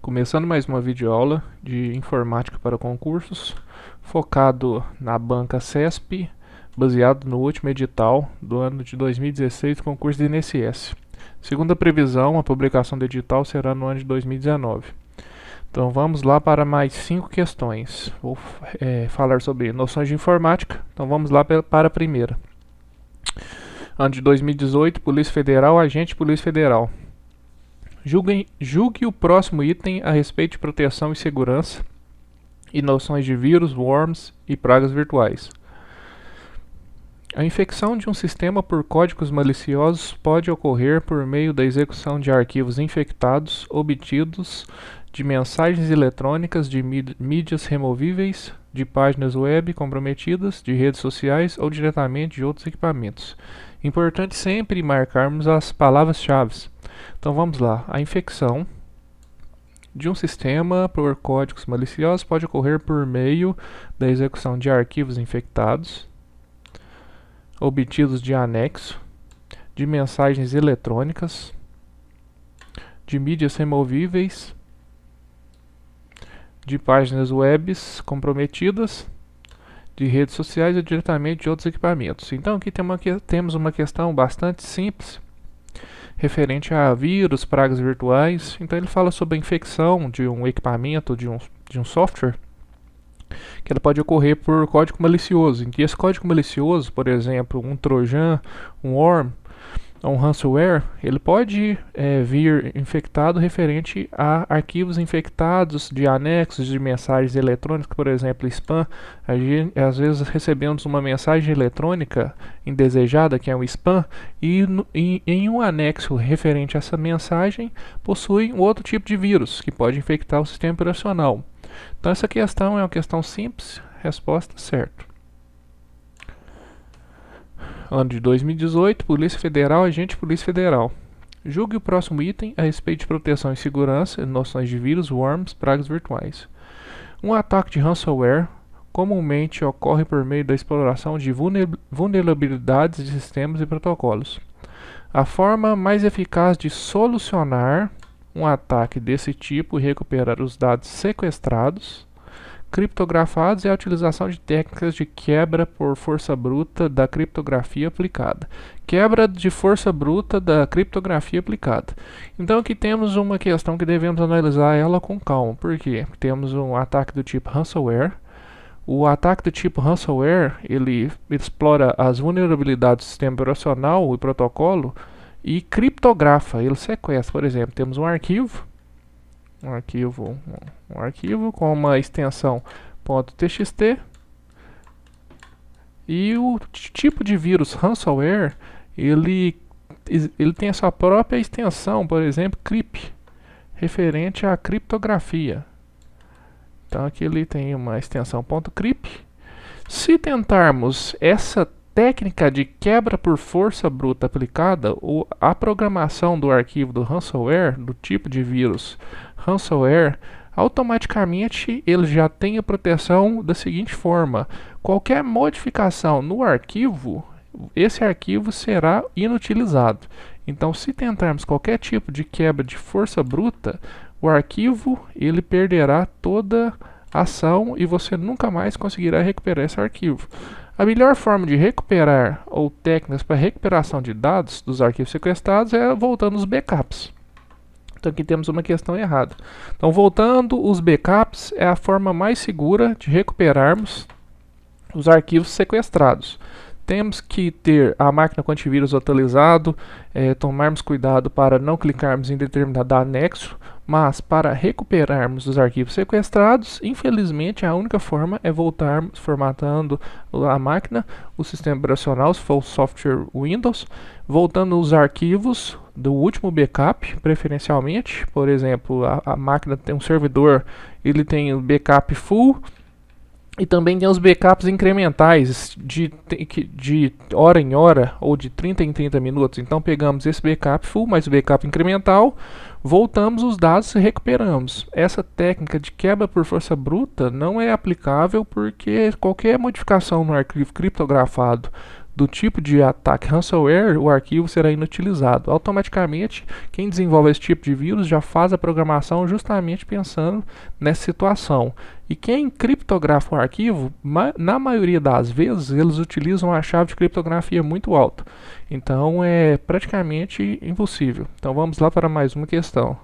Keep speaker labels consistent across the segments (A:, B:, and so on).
A: Começando mais uma videoaula de informática para concursos, focado na banca CESP, baseado no último edital do ano de 2016, concurso de INSS. Segundo a previsão, a publicação do edital será no ano de 2019. Então vamos lá para mais 5 questões. Vou falar sobre noções de informática, então vamos lá para a primeira. Ano de 2018, Polícia Federal, agente de Polícia Federal. Julgue o próximo item a respeito de proteção e segurança e noções de vírus, worms e pragas virtuais. A infecção de um sistema por códigos maliciosos pode ocorrer por meio da execução de arquivos infectados obtidos de mensagens eletrônicas, de mídias removíveis, de páginas web comprometidas, de redes sociais ou diretamente de outros equipamentos. Importante sempre marcarmos as palavras-chave. Então vamos lá. A infecção de um sistema por códigos maliciosos pode ocorrer por meio da execução de arquivos infectados, obtidos de anexo, de mensagens eletrônicas, de mídias removíveis, de páginas web comprometidas, de redes sociais ou diretamente de outros equipamentos. Então aqui temos uma questão bastante simples, referente a vírus, pragas virtuais. Então ele fala sobre a infecção de um equipamento, de um software, que ela pode ocorrer por código malicioso. E esse código malicioso, por exemplo, um trojan, um worm, um ransomware, ele pode vir infectado referente a arquivos infectados de anexos de mensagens eletrônicas, por exemplo, spam. Às vezes recebemos uma mensagem eletrônica indesejada, que é um spam, e em um anexo referente a essa mensagem possui um outro tipo de vírus que pode infectar o sistema operacional. Então essa questão é uma questão simples, resposta certa. Ano de 2018, Polícia Federal, agente de Polícia Federal. Julgue o próximo item a respeito de proteção e segurança, noções de vírus, worms, pragas virtuais. Um ataque de ransomware comumente ocorre por meio da exploração de vulnerabilidades de sistemas e protocolos. A forma mais eficaz de solucionar um ataque desse tipo e recuperar os dados sequestrados, criptografados, é a utilização de técnicas de quebra por força bruta da criptografia aplicada. Quebra de força bruta da criptografia aplicada. Então aqui temos uma questão que devemos analisar ela com calma. Por quê? Temos um ataque do tipo ransomware. O ataque do tipo ransomware, ele explora as vulnerabilidades do sistema operacional e protocolo e criptografa, ele sequestra. Por exemplo, temos um arquivo com uma extensão .txt, e o tipo de vírus ransomware, ele tem a sua própria extensão, por exemplo, crypt, referente à criptografia. Então aqui ele tem uma extensão .crypt. Se tentarmos essa técnica de quebra por força bruta aplicada, a programação do arquivo do ransomware, do tipo de vírus ransomware, automaticamente ele já tem a proteção da seguinte forma: qualquer modificação no arquivo, esse arquivo será inutilizado. Então, se tentarmos qualquer tipo de quebra de força bruta, o arquivo ele perderá toda a ação e você nunca mais conseguirá recuperar esse arquivo. A melhor forma de recuperar, ou técnicas para recuperação de dados dos arquivos sequestrados, é voltando os backups. Então aqui temos uma questão errada. Então voltando os backups é a forma mais segura de recuperarmos os arquivos sequestrados. Temos que ter a máquina com antivírus atualizado, tomarmos cuidado para não clicarmos em determinado anexo, mas para recuperarmos os arquivos sequestrados, infelizmente a única forma é voltarmos formatando a máquina, o sistema operacional, se for o software Windows, voltando os arquivos do último backup, preferencialmente. Por exemplo, a máquina tem um servidor, ele tem o backup full, e também tem os backups incrementais de hora em hora ou de 30 em 30 minutos. Então pegamos esse backup full mais o backup incremental, voltamos os dados e recuperamos. Essa técnica de quebra por força bruta não é aplicável porque qualquer modificação no arquivo criptografado do tipo de ataque ransomware, o arquivo será inutilizado. Automaticamente, quem desenvolve esse tipo de vírus já faz a programação justamente pensando nessa situação. E quem criptografa um arquivo, na maioria das vezes, eles utilizam uma chave de criptografia muito alta. Então, é praticamente impossível. Então, vamos lá para mais uma questão.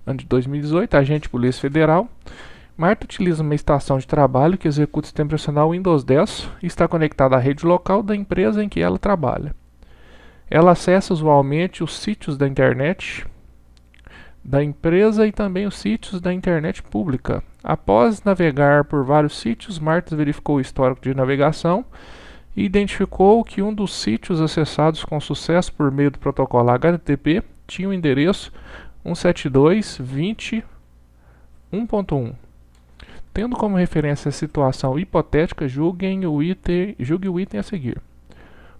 A: Ano de 2018, agente de Polícia Federal. Marta utiliza uma estação de trabalho que executa o sistema operacional Windows 10 e está conectada à rede local da empresa em que ela trabalha. Ela acessa usualmente os sítios da internet da empresa e também os sítios da internet pública. Após navegar por vários sítios, Marta verificou o histórico de navegação e identificou que um dos sítios acessados com sucesso por meio do protocolo HTTP tinha o endereço 172.20.1.1. Tendo como referência a situação hipotética, julgue o item a seguir.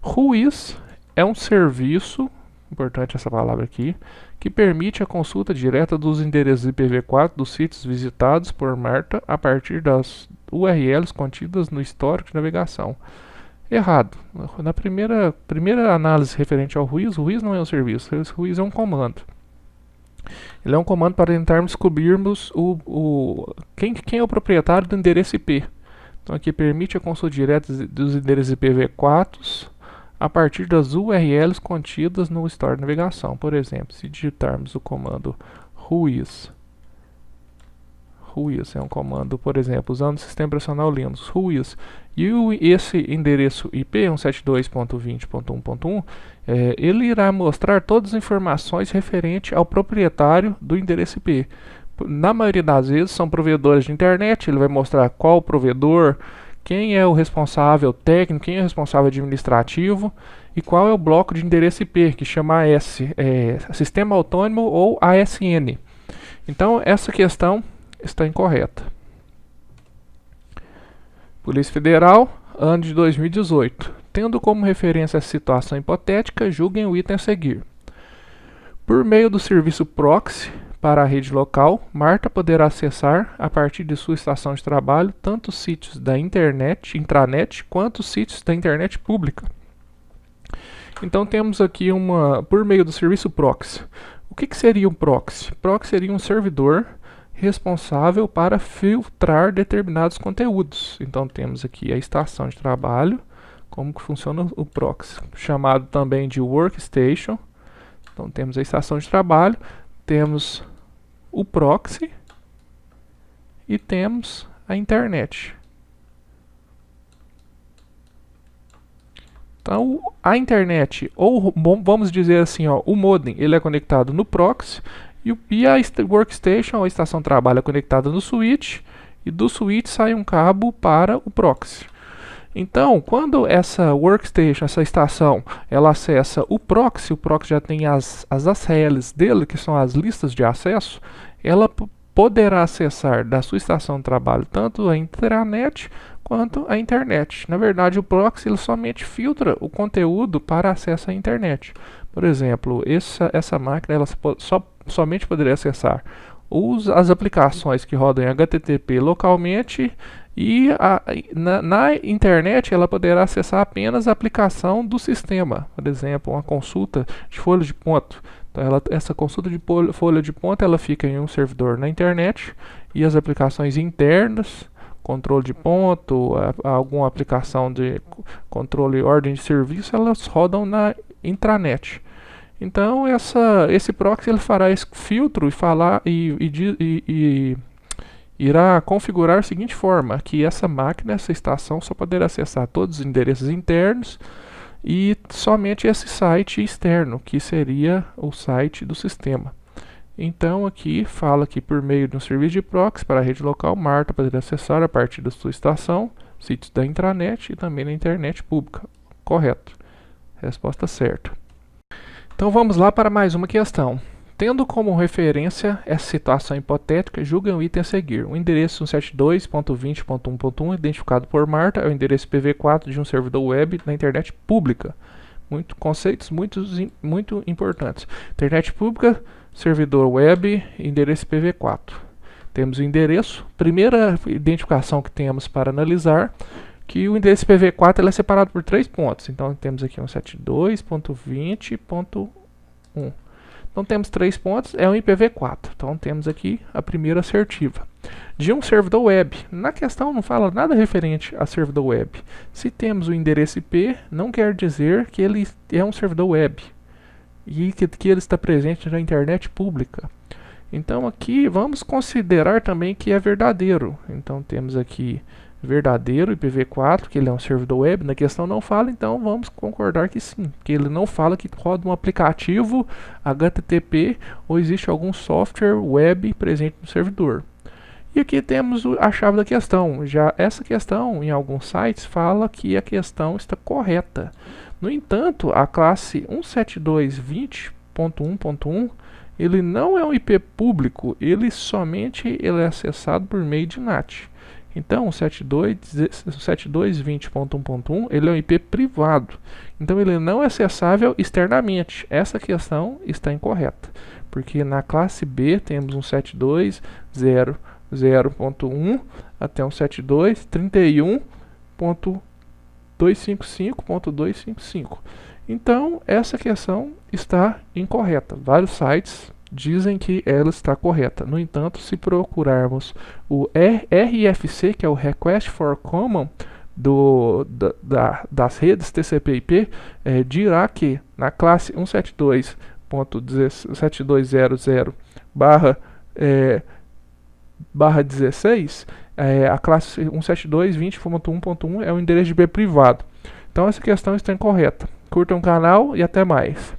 A: Whois é um serviço, importante essa palavra aqui, que permite a consulta direta dos endereços IPv4 dos sítios visitados por Marta a partir das URLs contidas no histórico de navegação. Errado. Na primeira análise referente ao Whois, o Whois não é um serviço, o Whois é um comando. Ele é um comando para tentarmos descobrirmos quem é o proprietário do endereço IP. Então aqui permite a consulta direta dos endereços IPv4 a partir das URLs contidas no histórico de navegação. Por exemplo, se digitarmos o comando whois é um comando, por exemplo, usando o sistema operacional Linux, whois, e esse endereço IP, 172.20.1.1, ele irá mostrar todas as informações referentes ao proprietário do endereço IP. Na maioria das vezes são provedores de internet, ele vai mostrar qual provedor, quem é o responsável técnico, quem é o responsável administrativo e qual é o bloco de endereço IP, que chama AS, Sistema Autônomo ou ASN. Então essa questão está incorreta. Polícia Federal, ano de 2018. Tendo como referência a situação hipotética, julguem o item a seguir. Por meio do serviço proxy para a rede local, Marta poderá acessar, a partir de sua estação de trabalho, tanto os sítios da internet, intranet, quanto os sítios da internet pública. Então temos aqui por meio do serviço proxy. O que seria um proxy? Proxy seria um servidor responsável para filtrar determinados conteúdos. Então temos aqui a estação de trabalho, como que funciona o proxy, chamado também de workstation. Então temos a estação de trabalho, temos o proxy e temos a internet. Então a internet, ou vamos dizer assim, o modem, ele é conectado no proxy, e a workstation, ou a estação de trabalho, é conectada no switch, e do switch sai um cabo para o proxy. Então, quando essa workstation, essa estação, ela acessa o proxy já tem as ACLs dele, que são as listas de acesso, ela poderá acessar da sua estação de trabalho tanto a intranet quanto a internet. Na verdade, o proxy ele somente filtra o conteúdo para acesso à internet. Por exemplo, essa máquina ela somente poderia acessar as aplicações que rodam em HTTP localmente e na internet ela poderá acessar apenas a aplicação do sistema. Por exemplo, uma consulta de folha de ponto. Então, essa consulta de folha de ponto ela fica em um servidor na internet e as aplicações internas, controle de ponto, alguma aplicação de controle e ordem de serviço, elas rodam na intranet. Então esse proxy ele fará esse filtro e irá configurar da seguinte forma, que essa máquina, essa estação só poderá acessar todos os endereços internos e somente esse site externo, que seria o site do sistema. Então aqui fala que por meio de um serviço de proxy para a rede local, Marta poderá acessar a partir da sua estação, sítios da intranet e também na internet pública. Correto. Resposta certa. Então vamos lá para mais uma questão. Tendo como referência essa situação hipotética, julguem o item a seguir. O endereço 172.20.1.1 identificado por Marta é o endereço IPv4 de um servidor web na internet pública. Conceitos muito importantes. Internet pública, servidor web, endereço IPv4. Temos o endereço. Primeira identificação que temos para analisar. que o endereço IPv4 ele é separado por 3 pontos. Então temos aqui 172.20.1. Então temos 3 pontos, é um IPv4. Então temos aqui a primeira assertiva. De um servidor web. Na questão não fala nada referente a servidor web. Se temos o endereço IP, não quer dizer que ele é um servidor web e que ele está presente na internet pública. Então aqui vamos considerar também que é verdadeiro. Então temos aqui verdadeiro IPv4, que ele é um servidor web. Na questão não fala, então vamos concordar que sim, que ele não fala que roda um aplicativo HTTP ou existe algum software web presente no servidor. E aqui temos a chave da questão. Já essa questão, em alguns sites, fala que a questão está correta. No entanto, a classe 172.20.1.1 ele não é um IP público, ele é acessado por meio de NAT. Então, o 172.20.1.1 ele é um IP privado. Então, ele não é acessável externamente. Essa questão está incorreta, porque na classe B temos um 172.0.0.1 até um 172.31.255.255. Então, essa questão está incorreta. Vários sites dizem que ela está correta. No entanto, se procurarmos o RFC, que é o Request for Common das redes TCP/IP, dirá que na classe 172.17.200/16, a classe 172.20.1.1 é o endereço de IP privado. Então essa questão está incorreta. Curtam o canal e até mais.